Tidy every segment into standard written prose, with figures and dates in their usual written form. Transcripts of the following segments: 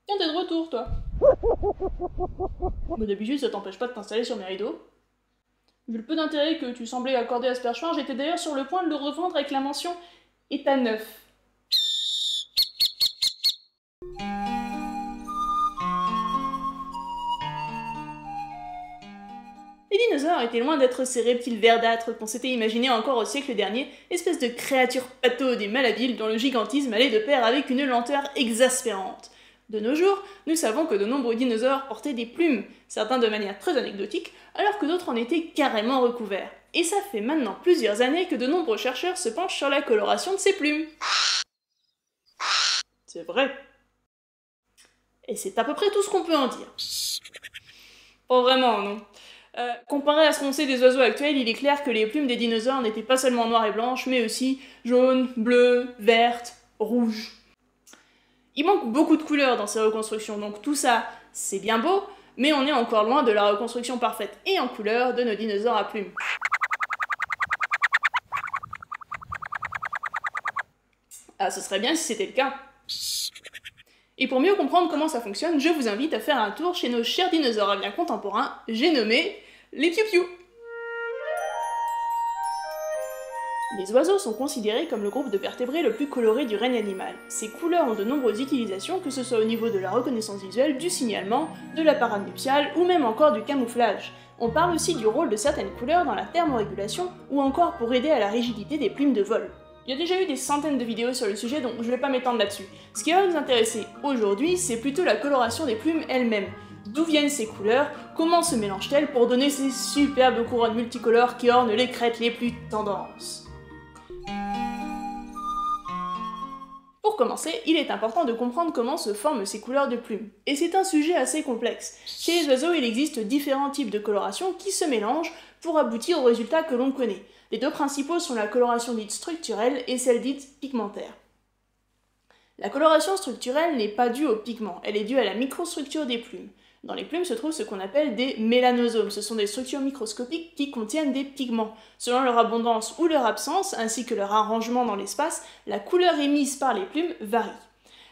Tiens, t'es de retour, toi. Mais d'habitude, ça t'empêche pas de t'installer sur mes rideaux. Vu le peu d'intérêt que tu semblais accorder à ce perchoir, j'étais d'ailleurs sur le point de le revendre avec la mention « état neuf ». Les dinosaures étaient loin d'être ces reptiles verdâtres qu'on s'était imaginé encore au siècle dernier, espèce de créatures pataudes et malhabiles dont le gigantisme allait de pair avec une lenteur exaspérante. De nos jours, nous savons que de nombreux dinosaures portaient des plumes, certains de manière très anecdotique, alors que d'autres en étaient carrément recouverts. Et ça fait maintenant plusieurs années que de nombreux chercheurs se penchent sur la coloration de ces plumes. C'est vrai. Et c'est à peu près tout ce qu'on peut en dire. Pas vraiment, non. Comparé à ce qu'on sait des oiseaux actuels, il est clair que les plumes des dinosaures n'étaient pas seulement noires et blanches, mais aussi jaunes, bleues, vertes, rouges. Il manque beaucoup de couleurs dans ces reconstructions, donc tout ça, c'est bien beau, mais on est encore loin de la reconstruction parfaite et en couleur de nos dinosaures à plumes. Ah, ce serait bien si c'était le cas. Et pour mieux comprendre comment ça fonctionne, je vous invite à faire un tour chez nos chers dinosaures bien contemporains, j'ai nommé les piou-piou. Les oiseaux sont considérés comme le groupe de vertébrés le plus coloré du règne animal. Ces couleurs ont de nombreuses utilisations, que ce soit au niveau de la reconnaissance visuelle, du signalement, de l'appareil nuptial ou même encore du camouflage. On parle aussi du rôle de certaines couleurs dans la thermorégulation ou encore pour aider à la rigidité des plumes de vol. Il y a déjà eu des centaines de vidéos sur le sujet, donc je vais pas m'étendre là-dessus. Ce qui va nous intéresser aujourd'hui, c'est plutôt la coloration des plumes elles-mêmes. D'où viennent ces couleurs, comment se mélangent-elles pour donner ces superbes couronnes multicolores qui ornent les crêtes les plus tendances. Pour commencer, il est important de comprendre comment se forment ces couleurs de plumes. Et c'est un sujet assez complexe. Chez les oiseaux, il existe différents types de coloration qui se mélangent pour aboutir au résultat que l'on connaît. Les deux principaux sont la coloration dite structurelle et celle dite pigmentaire. La coloration structurelle n'est pas due aux pigments, elle est due à la microstructure des plumes. Dans les plumes se trouvent ce qu'on appelle des mélanosomes, ce sont des structures microscopiques qui contiennent des pigments. Selon leur abondance ou leur absence, ainsi que leur arrangement dans l'espace, la couleur émise par les plumes varie.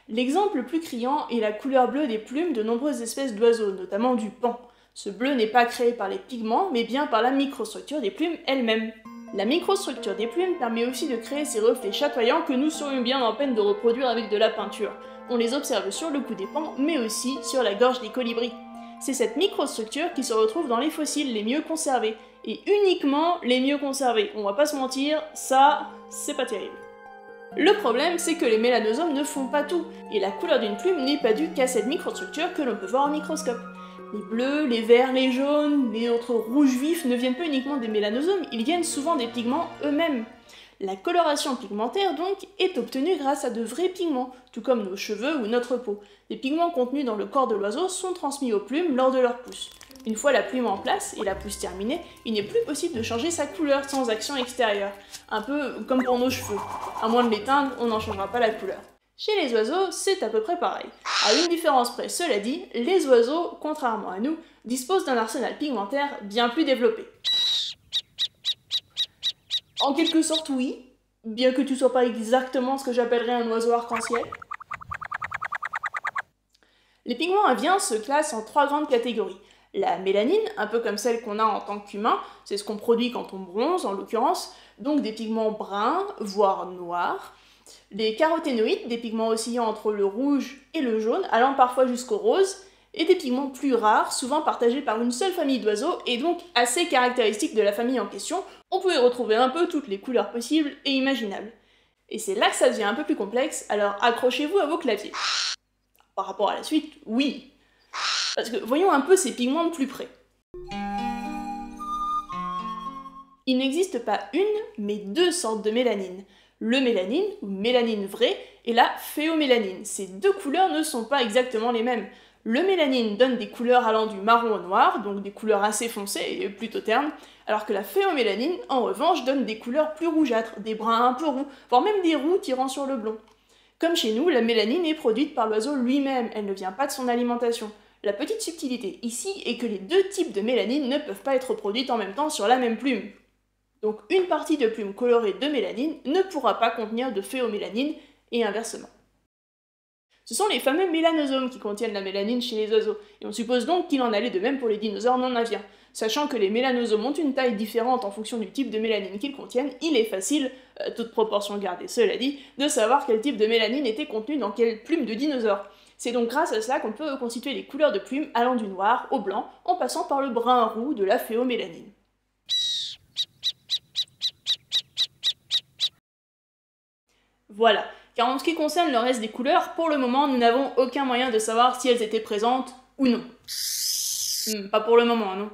L'exemple le plus criant est la couleur bleue des plumes de nombreuses espèces d'oiseaux, notamment du paon. Ce bleu n'est pas créé par les pigments, mais bien par la microstructure des plumes elles-mêmes. La microstructure des plumes permet aussi de créer ces reflets chatoyants que nous serions bien en peine de reproduire avec de la peinture. On les observe sur le cou des paons, mais aussi sur la gorge des colibris. C'est cette microstructure qui se retrouve dans les fossiles les mieux conservés, et uniquement les mieux conservés. On va pas se mentir, ça, c'est pas terrible. Le problème, c'est que les mélanosomes ne font pas tout, et la couleur d'une plume n'est pas due qu'à cette microstructure que l'on peut voir au microscope. Les bleus, les verts, les jaunes, les autres rouges vifs ne viennent pas uniquement des mélanosomes, ils viennent souvent des pigments eux-mêmes. La coloration pigmentaire, donc, est obtenue grâce à de vrais pigments, tout comme nos cheveux ou notre peau. Les pigments contenus dans le corps de l'oiseau sont transmis aux plumes lors de leur pousse. Une fois la plume en place et la pousse terminée, il n'est plus possible de changer sa couleur sans action extérieure. Un peu comme pour nos cheveux. À moins de les teindre, on n'en changera pas la couleur. Chez les oiseaux, c'est à peu près pareil. À une différence près, cela dit, les oiseaux, contrairement à nous, disposent d'un arsenal pigmentaire bien plus développé. En quelque sorte, oui, bien que tu sois pas exactement ce que j'appellerais un oiseau arc-en-ciel. Les pigments aviens se classent en trois grandes catégories. La mélanine, un peu comme celle qu'on a en tant qu'humain, c'est ce qu'on produit quand on bronze en l'occurrence, donc des pigments bruns, voire noirs. Les caroténoïdes, des pigments oscillant entre le rouge et le jaune, allant parfois jusqu'au rose, et des pigments plus rares, souvent partagés par une seule famille d'oiseaux, et donc assez caractéristiques de la famille en question. On peut y retrouver un peu toutes les couleurs possibles et imaginables. Et c'est là que ça devient un peu plus complexe, alors accrochez-vous à vos claviers. Par rapport à la suite, oui. Parce que voyons un peu ces pigments de plus près. Il n'existe pas une, mais deux sortes de mélanine. Le mélanine, ou mélanine vraie, et la phéomélanine. Ces deux couleurs ne sont pas exactement les mêmes. Le mélanine donne des couleurs allant du marron au noir, donc des couleurs assez foncées et plutôt ternes, alors que la phéomélanine, en revanche, donne des couleurs plus rougeâtres, des bruns un peu roux, voire même des roux tirant sur le blond. Comme chez nous, la mélanine est produite par l'oiseau lui-même, elle ne vient pas de son alimentation. La petite subtilité ici est que les deux types de mélanine ne peuvent pas être produites en même temps sur la même plume. Donc une partie de plume colorée de mélanine ne pourra pas contenir de phéomélanine et inversement. Ce sont les fameux mélanosomes qui contiennent la mélanine chez les oiseaux, et on suppose donc qu'il en allait de même pour les dinosaures non aviens. Sachant que les mélanosomes ont une taille différente en fonction du type de mélanine qu'ils contiennent, il est facile, toute proportion gardée cela dit, de savoir quel type de mélanine était contenu dans quelle plume de dinosaure. C'est donc grâce à cela qu'on peut reconstituer les couleurs de plumes allant du noir au blanc, en passant par le brun roux de la phéomélanine. Voilà, car en ce qui concerne le reste des couleurs, pour le moment nous n'avons aucun moyen de savoir si elles étaient présentes ou non. Pas pour le moment, non.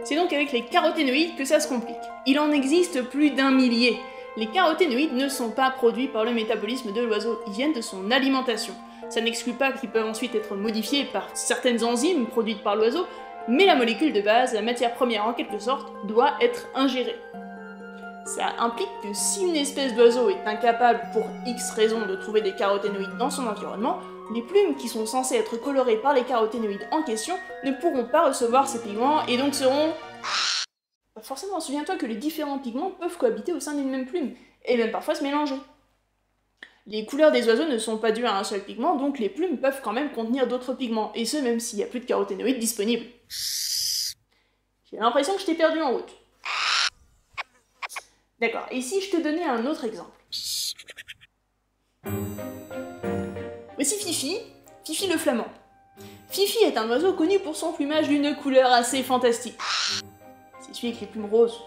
C'est donc avec les caroténoïdes que ça se complique. Il en existe plus d'1 millier. Les caroténoïdes ne sont pas produits par le métabolisme de l'oiseau, ils viennent de son alimentation. Ça n'exclut pas qu'ils peuvent ensuite être modifiés par certaines enzymes produites par l'oiseau, mais la molécule de base, la matière première en quelque sorte, doit être ingérée. Ça implique que si une espèce d'oiseau est incapable pour X raisons de trouver des caroténoïdes dans son environnement, les plumes qui sont censées être colorées par les caroténoïdes en question ne pourront pas recevoir ces pigments et donc seront... Forcément, souviens-toi que les différents pigments peuvent cohabiter au sein d'une même plume, et même parfois se mélanger. Les couleurs des oiseaux ne sont pas dues à un seul pigment, donc les plumes peuvent quand même contenir d'autres pigments, et ce même s'il n'y a plus de caroténoïdes disponibles. J'ai l'impression que je t'ai perdu en route. D'accord, et si je te donnais un autre exemple? Voici Fifi, Fifi le flamand. Fifi est un oiseau connu pour son plumage d'une couleur assez fantastique. C'est celui avec les plumes roses.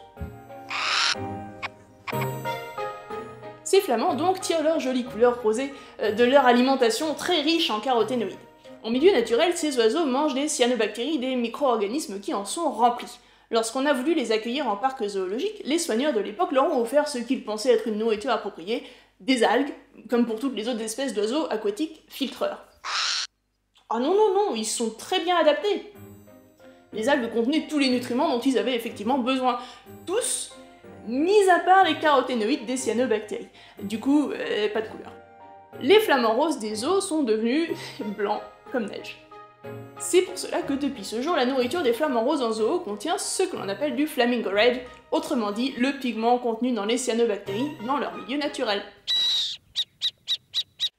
Ces flamands donc tirent leur jolie couleur rosée de leur alimentation très riche en caroténoïdes. En milieu naturel, ces oiseaux mangent des cyanobactéries, des micro-organismes qui en sont remplis. Lorsqu'on a voulu les accueillir en parc zoologique, les soigneurs de l'époque leur ont offert ce qu'ils pensaient être une nourriture appropriée, des algues, comme pour toutes les autres espèces d'oiseaux aquatiques filtreurs. Ah non, non, non, ils sont très bien adaptés. Les algues contenaient tous les nutriments dont ils avaient effectivement besoin. Tous, mis à part les caroténoïdes des cyanobactéries. Du coup, pas de couleur. Les flamants roses des eaux sont devenus blancs comme neige. C'est pour cela que depuis ce jour, la nourriture des flamants roses en zoo contient ce que l'on appelle du flamingo red, autrement dit le pigment contenu dans les cyanobactéries dans leur milieu naturel.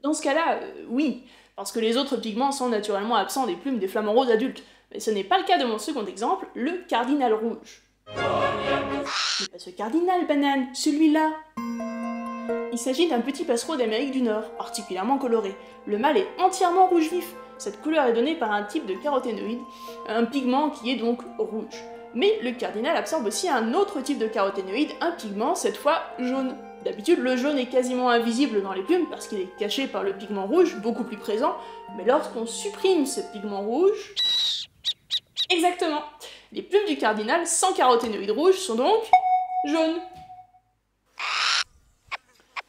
Dans ce cas-là, oui, parce que les autres pigments sont naturellement absents des plumes des flamants roses adultes, mais ce n'est pas le cas de mon second exemple, le cardinal rouge. Mais pas ce cardinal banane, celui-là. Il s'agit d'un petit passereau d'Amérique du Nord, particulièrement coloré. Le mâle est entièrement rouge vif. Cette couleur est donnée par un type de caroténoïde, un pigment qui est donc rouge. Mais le cardinal absorbe aussi un autre type de caroténoïde, un pigment, cette fois jaune. D'habitude, le jaune est quasiment invisible dans les plumes parce qu'il est caché par le pigment rouge, beaucoup plus présent, mais lorsqu'on supprime ce pigment rouge... Exactement! Les plumes du cardinal sans caroténoïde rouge sont donc... jaunes.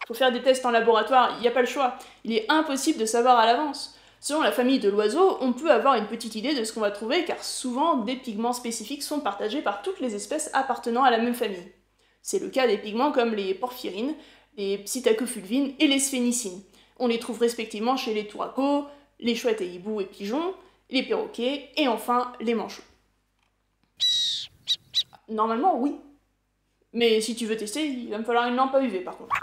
Faut faire des tests en laboratoire, il n'y a pas le choix. Il est impossible de savoir à l'avance. Selon la famille de l'oiseau, on peut avoir une petite idée de ce qu'on va trouver car souvent des pigments spécifiques sont partagés par toutes les espèces appartenant à la même famille. C'est le cas des pigments comme les porphyrines, les psittacofulvines et les sphénicines. On les trouve respectivement chez les touracos, les chouettes et hiboux et pigeons, les perroquets et enfin les manchots. Normalement, oui. Mais si tu veux tester, il va me falloir une lampe à UV par contre.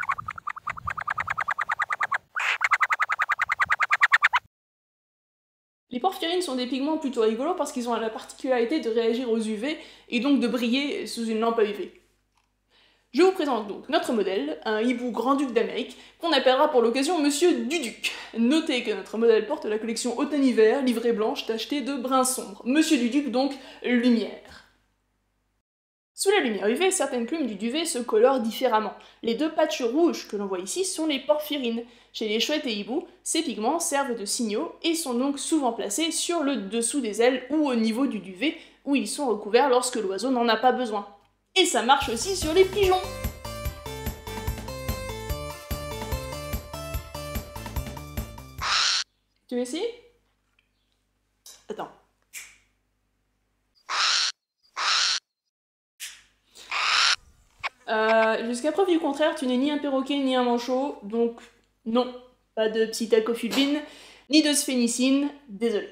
Les porphyrines sont des pigments plutôt rigolos parce qu'ils ont la particularité de réagir aux UV et donc de briller sous une lampe à UV. Je vous présente donc notre modèle, un hibou grand-duc d'Amérique, qu'on appellera pour l'occasion Monsieur Duduc. Notez que notre modèle porte la collection automne-hiver, livrée blanche tachetée de brun sombre. Monsieur Duduc donc, lumière. Sous la lumière UV, certaines plumes du duvet se colorent différemment. Les deux patchs rouges que l'on voit ici sont les porphyrines. Chez les chouettes et hiboux, ces pigments servent de signaux et sont donc souvent placés sur le dessous des ailes ou au niveau du duvet où ils sont recouverts lorsque l'oiseau n'en a pas besoin. Et ça marche aussi sur les pigeons. Tu veux essayer? Attends. Jusqu'à preuve du contraire, tu n'es ni un perroquet ni un manchot, donc non, pas de psittacofulvine, ni de sphénicine, désolé.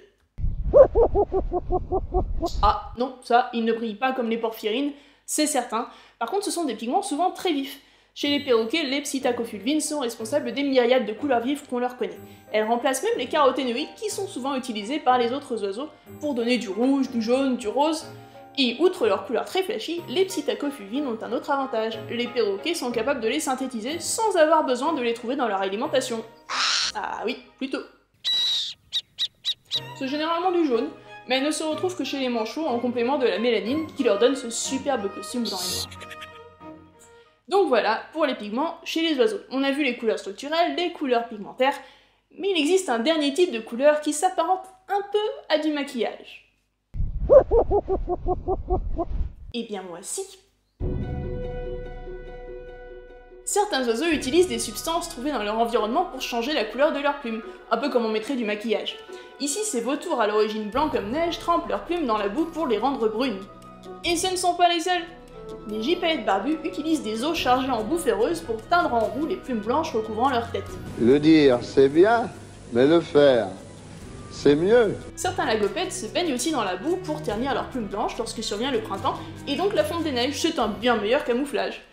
Ah non, ça, il ne brille pas comme les porphyrines, c'est certain. Par contre, ce sont des pigments souvent très vifs. Chez les perroquets, les psittacofulvines sont responsables des myriades de couleurs vives qu'on leur connaît. Elles remplacent même les caroténoïdes qui sont souvent utilisés par les autres oiseaux pour donner du rouge, du jaune, du rose. Et outre leur couleur très flashy, les psittacofulvines ont un autre avantage. Les perroquets sont capables de les synthétiser sans avoir besoin de les trouver dans leur alimentation. Ah oui, plutôt. C'est généralement du jaune, mais elles ne se retrouvent que chez les manchots en complément de la mélanine qui leur donne ce superbe costume blanc et noir. Donc voilà, pour les pigments chez les oiseaux. On a vu les couleurs structurelles, les couleurs pigmentaires, mais il existe un dernier type de couleur qui s'apparente un peu à du maquillage. Eh bien moi si. Certains oiseaux utilisent des substances trouvées dans leur environnement pour changer la couleur de leurs plumes, un peu comme on mettrait du maquillage. Ici, ces vautours à l'origine blancs comme neige trempent leurs plumes dans la boue pour les rendre brunes. Et ce ne sont pas les seuls. Les gypaètes barbus utilisent des os chargés en boue ferreuse pour teindre en roux les plumes blanches recouvrant leur tête. Le dire, c'est bien, mais le faire, c'est mieux. Certains lagopèdes se baignent aussi dans la boue pour ternir leurs plumes blanches lorsque survient le printemps, et donc la fonte des neiges, c'est un bien meilleur camouflage.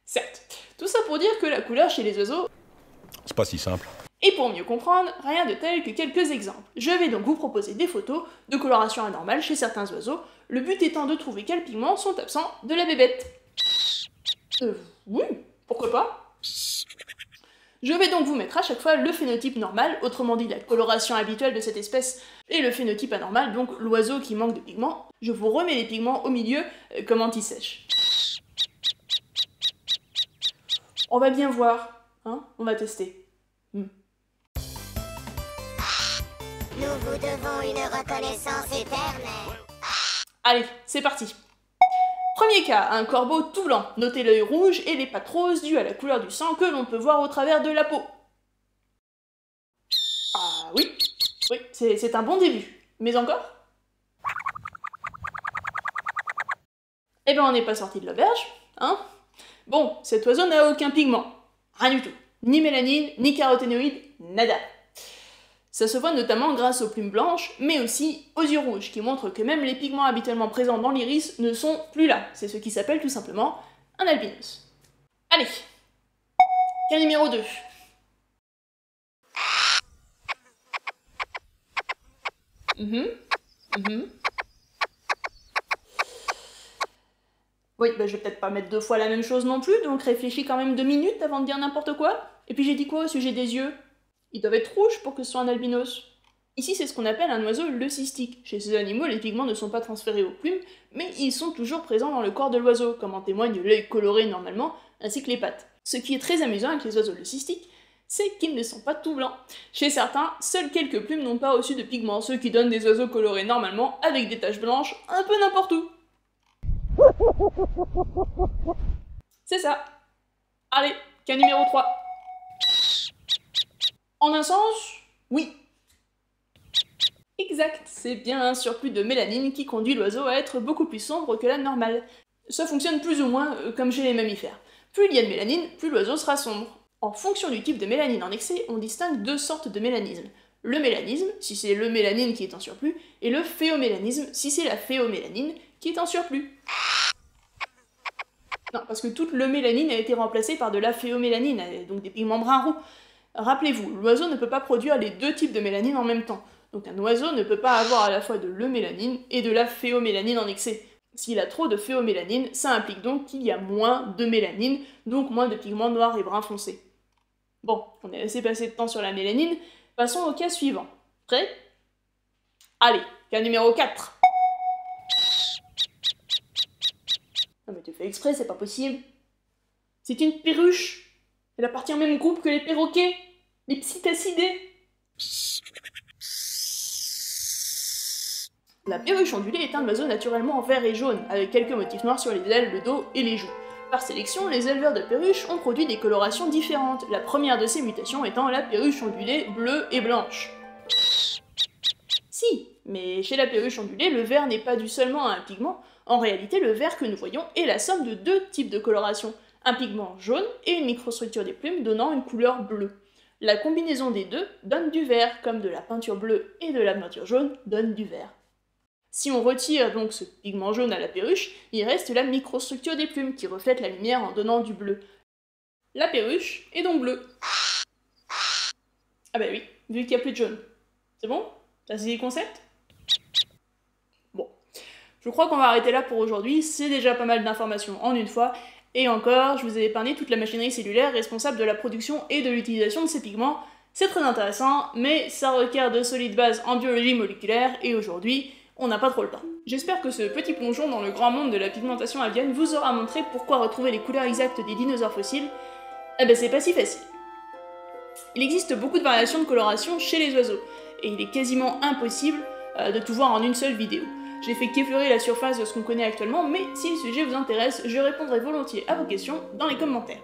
Certes, tout ça pour dire que la couleur chez les oiseaux, c'est pas si simple. Et pour mieux comprendre, rien de tel que quelques exemples. Je vais donc vous proposer des photos de coloration anormale chez certains oiseaux, le but étant de trouver quels pigments sont absents de la bébête. Oui, pourquoi pas. Je vais donc vous mettre à chaque fois le phénotype normal, autrement dit la coloration habituelle de cette espèce, et le phénotype anormal, donc l'oiseau qui manque de pigments. Je vous remets les pigments au milieu comme anti-sèche. On va bien voir, hein, on va tester. Nous vous devons une reconnaissance éternelle. Allez, c'est parti. Premier cas, un corbeau tout blanc. Notez l'œil rouge et les pattes roses dues à la couleur du sang que l'on peut voir au travers de la peau. Ah oui, oui, c'est un bon début. Mais encore? Eh ben on n'est pas sorti de l'auberge, hein? Bon, cet oiseau n'a aucun pigment. Rien du tout. Ni mélanine, ni caroténoïdes, nada. Ça se voit notamment grâce aux plumes blanches, mais aussi aux yeux rouges, qui montrent que même les pigments habituellement présents dans l'iris ne sont plus là. C'est ce qui s'appelle tout simplement un albinos. Allez, cas numéro 2. Oui, bah je vais peut-être pas mettre 2 fois la même chose non plus, donc réfléchis quand même 2 minutes avant de dire n'importe quoi. Et puis j'ai dit quoi au sujet des yeux? Ils doivent être rouges pour que ce soit un albinos. Ici, c'est ce qu'on appelle un oiseau leucistique. Chez ces animaux, les pigments ne sont pas transférés aux plumes, mais ils sont toujours présents dans le corps de l'oiseau, comme en témoigne l'œil coloré normalement, ainsi que les pattes. Ce qui est très amusant avec les oiseaux leucistiques, c'est qu'ils ne sont pas tout blancs. Chez certains, seules quelques plumes n'ont pas reçu de pigments, ce qui donne des oiseaux colorés normalement, avec des taches blanches un peu n'importe où. C'est ça. Allez, cas numéro 3. En un sens, oui. Exact, c'est bien un surplus de mélanine qui conduit l'oiseau à être beaucoup plus sombre que la normale. Ça fonctionne plus ou moins comme chez les mammifères. Plus il y a de mélanine, plus l'oiseau sera sombre. En fonction du type de mélanine en excès, on distingue 2 sortes de mélanisme. Le mélanisme, si c'est le mélanine qui est en surplus, et le phéomélanisme, si c'est la phéomélanine qui est en surplus. Non, parce que toute le mélanine a été remplacée par de la phéomélanine, donc des pigments bruns roux. Rappelez-vous, l'oiseau ne peut pas produire les 2 types de mélanine en même temps. Donc un oiseau ne peut pas avoir à la fois de l'eumélanine et de la phéomélanine en excès. S'il a trop de phéomélanine, ça implique donc qu'il y a moins de mélanine, donc moins de pigments noirs et bruns foncés. Bon, on a laissé passer de temps sur la mélanine, passons au cas suivant. Prêt? Allez, cas numéro 4. Non mais tu fais exprès, c'est pas possible. C'est une perruche. Elle appartient au même groupe que les perroquets, les psittacidés. La perruche ondulée est un oiseau naturellement vert et jaune, avec quelques motifs noirs sur les ailes, le dos et les joues. Par sélection, les éleveurs de perruches ont produit des colorations différentes, la première de ces mutations étant la perruche ondulée bleue et blanche. Si, mais chez la perruche ondulée, le vert n'est pas dû seulement à un pigment, en réalité le vert que nous voyons est la somme de 2 types de coloration, un pigment jaune et une microstructure des plumes donnant une couleur bleue. La combinaison des deux donne du vert, comme de la peinture bleue et de la peinture jaune donne du vert. Si on retire donc ce pigment jaune à la perruche, il reste la microstructure des plumes qui reflète la lumière en donnant du bleu. La perruche est donc bleue. Ah bah oui, vu qu'il n'y a plus de jaune. C'est bon? T'as saisi le concept? Bon. Je crois qu'on va arrêter là pour aujourd'hui, c'est déjà pas mal d'informations en une fois, et encore, je vous ai épargné toute la machinerie cellulaire responsable de la production et de l'utilisation de ces pigments. C'est très intéressant, mais ça requiert de solides bases en biologie moléculaire, et aujourd'hui, on n'a pas trop le temps. J'espère que ce petit plongeon dans le grand monde de la pigmentation avienne vous aura montré pourquoi retrouver les couleurs exactes des dinosaures fossiles, eh ben c'est pas si facile. Il existe beaucoup de variations de coloration chez les oiseaux, et il est quasiment impossible de tout voir en une seule vidéo. J'ai fait qu'effleurer la surface de ce qu'on connaît actuellement, mais si le sujet vous intéresse, je répondrai volontiers à vos questions dans les commentaires.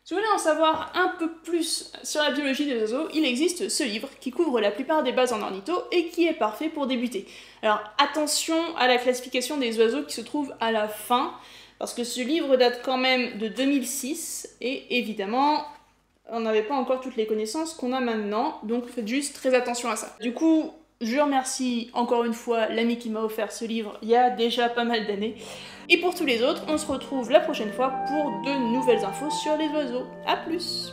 Si vous voulez en savoir un peu plus sur la biologie des oiseaux, il existe ce livre qui couvre la plupart des bases en ornitho et qui est parfait pour débuter. Alors attention à la classification des oiseaux qui se trouve à la fin, parce que ce livre date quand même de 2006, et évidemment, on n'avait pas encore toutes les connaissances qu'on a maintenant, donc faites juste très attention à ça. Du coup, je remercie encore une fois l'ami qui m'a offert ce livre il y a déjà pas mal d'années. Et pour tous les autres, on se retrouve la prochaine fois pour de nouvelles infos sur les oiseaux. A plus!